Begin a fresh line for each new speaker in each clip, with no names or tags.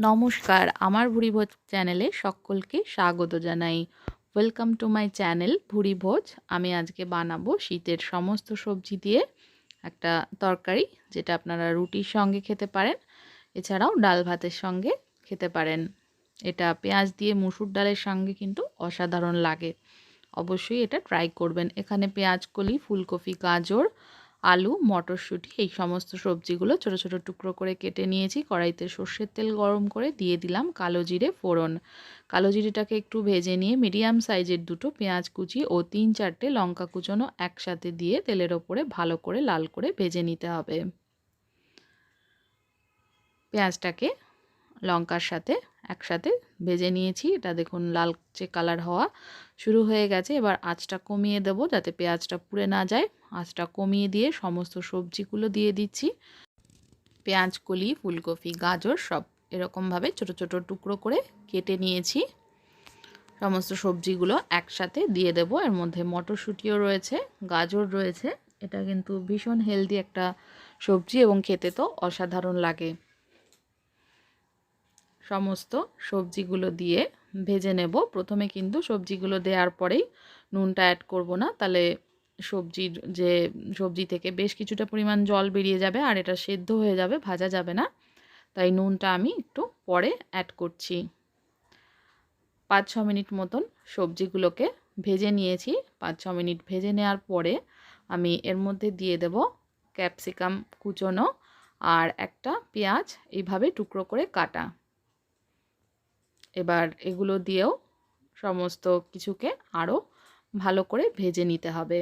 নমস্কার, আমার ভুরিভোজ চ্যানেলে সকলকে স্বাগত জানাই। Welcome to my channel Bhuribhoj. আমি আজকে বানাবো শীতের সমস্ত সবজি দিয়ে একটা তরকারি, যেটা আপনারা রুটির সঙ্গে খেতে পারেন, এছাড়াও ডাল ভাতের সঙ্গে খেতে পারেন। এটা পেঁয়াজ দিয়ে মুসুর ডালের সঙ্গে কিন্তু অসাধারণ লাগে। অবশ্যই এটা ট্রাই করবেন। এখানে পেঁয়াজকলি, ফুলকপি, গাজর, আলু, মটরশুঁটি এই সমস্ত সবজিগুলো ছোট ছোট টুকরো করে কেটে নিয়েছি। কড়াইতে সর্ষের তেল গরম করে দিয়ে দিলাম কালো জিরে ফোড়ন। কালো জিরেটাকে একটু ভেজে নিয়ে মিডিয়াম সাইজের দুটো পেঁয়াজ কুচি ও 3-4টে লঙ্কা কুচোনো একসাথে দিয়ে তেলের ওপরে ভালো করে লাল করে ভেজে নিতে হবে। পেঁয়াজটাকে লঙ্কার সাথে একসাথে ভেজে নিয়েছি। এটা দেখুন লালচে কালার হওয়া শুরু হয়ে গেছে। এবার আঁচটা কমিয়ে দেব যাতে পেঁয়াজটা পুড়ে না যায়। আঁচটা কমিয়ে দিয়ে সমস্ত সবজিগুলো দিয়ে দিচ্ছি। পেঁয়াজ কলি, ফুলকপি, গাজর সব এরকমভাবে ছোট ছোট টুকরো করে কেটে নিয়েছি। সমস্ত সবজিগুলো একসাথে দিয়ে দেব। এর মধ্যে মটরশুঁটিও রয়েছে, গাজর রয়েছে। এটা কিন্তু ভীষণ হেলদি একটা সবজি এবং খেতে তো অসাধারণ লাগে। সমস্ত সবজিগুলো দিয়ে ভেজে নেব। প্রথমে কিন্তু সবজিগুলো দেওয়ার পরেই নুনটা অ্যাড করব না, তাহলে সবজি থেকে বেশ কিছুটা পরিমাণ জল বেরিয়ে যাবে আর এটা সেদ্ধ হয়ে যাবে, ভাজা যাবে না। তাই নুনটা আমি একটু পরে অ্যাড করছি। 5-6 মিনিট মতন সবজিগুলোকে ভেজে নিয়েছি। 5-6 মিনিট ভেজে নেওয়ার পরে আমি এর মধ্যে দিয়ে দেব ক্যাপসিকাম কুচোনো আর একটা পেঁয়াজ এইভাবে টুকরো করে কাটা। এবার এগুলো দিয়েও সমস্ত কিছুকে আরও ভালো করে ভেজে নিতে হবে।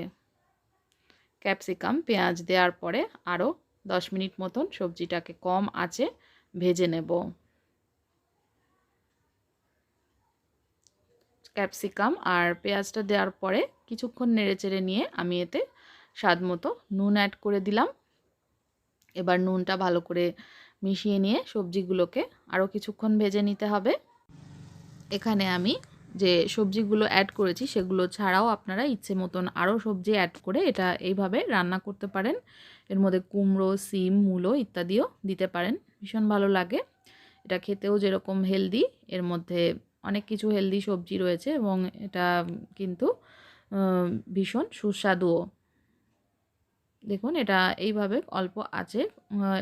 ক্যাপসিকাম পেঁয়াজ দেওয়ার পরে আরও 10 মিনিট মতন সবজিটাকে কম আঁচে ভেজে নেব। ক্যাপসিকাম আর পেঁয়াজটা দেওয়ার পরে কিছুক্ষণ নেড়েচেড়ে নিয়ে আমি এতে স্বাদ মতো নুন অ্যাড করে দিলাম। এবার নুনটা ভালো করে মিশিয়ে নিয়ে সবজিগুলোকে আরও কিছুক্ষণ ভেজে নিতে হবে। এখানে আমি যে সবজিগুলো অ্যাড করেছি সেগুলো ছাড়াও আপনারা ইচ্ছে মতন আরও সবজি অ্যাড করে এটা এইভাবে রান্না করতে পারেন। এর মধ্যে কুমড়ো, সিম, মূলো ইত্যাদিও দিতে পারেন, ভীষণ ভালো লাগে। এটা খেতেও যেরকম হেলদি, এর মধ্যে অনেক কিছু হেলদি সবজি রয়েছে এবং এটা কিন্তু ভীষণ সুস্বাদুও। দেখুন এটা এইভাবে অল্প আঁচে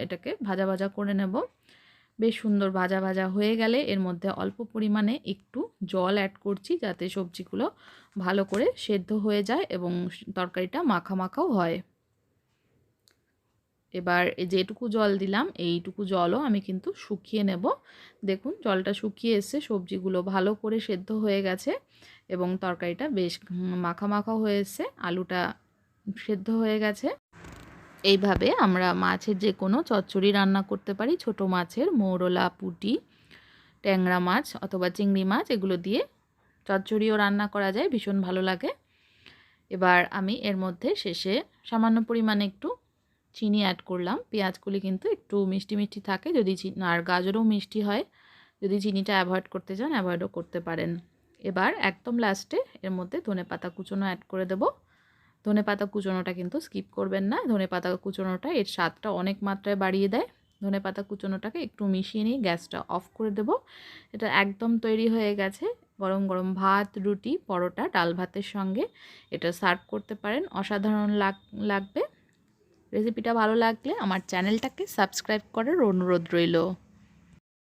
এটাকে ভাজা ভাজা করে নেব। বেশ সুন্দর ভাজা ভাজা হয়ে গেলে এর মধ্যে অল্প পরিমাণে একটু জল অ্যাড করছি, যাতে সবজিগুলো ভালো করে সেদ্ধ হয়ে যায় এবং তরকারিটা মাখা মাখাও হয়। এবার যেটুকু জল দিলাম এইটুকু জলও আমি কিন্তু শুকিয়ে নেব। দেখুন জলটা শুকিয়ে এসছে, সবজিগুলো ভালো করে সেদ্ধ হয়ে গেছে এবং তরকারিটা বেশ মাখা মাখাও হয়ে এসছে, আলুটা সেদ্ধ হয়ে গেছে। এইভাবে আমরা মাছের যে কোনো চচ্চড়ি রান্না করতে পারি। ছোট মাছের মৌরলা, পুঁটি, ট্যাংরা মাছ অথবা চিংড়ি মাছ এগুলো দিয়ে চচ্চড়িও রান্না করা যায়, ভীষণ ভালো লাগে। এবার আমি এর মধ্যে শেষে সামান্য পরিমাণে একটু চিনি অ্যাড করলাম। পেঁয়াজকলি কিন্তু একটু মিষ্টি মিষ্টি থাকে, যদি আর গাজরও মিষ্টি হয়। যদি চিনিটা অ্যাভয়েড করতে চান অ্যাভয়েডও করতে পারেন। এবার একদম লাস্টে এর মধ্যে ধনেপাতা কুচোনো অ্যাড করে দেব। ধনেপাতা কুচোনোটা কিন্তু স্কিপ করবেন না। ধনেপাতা কুচোনোটা এর স্বাদটা অনেক মাত্রায় বাড়িয়ে দেয়। ধনেপাতা কুচোনোটাকে একটু মিশিয়ে নিয়ে গ্যাসটা অফ করে দেব। এটা একদম তৈরি হয়ে গেছে। গরম গরম ভাত, রুটি, পরোটা, ডাল ভাতের সঙ্গে এটা সার্ভ করতে পারেন, অসাধারণ লাগবে। রেসিপিটা ভালো লাগলে আমার চ্যানেলটাকে সাবস্ক্রাইব করার অনুরোধ রইল।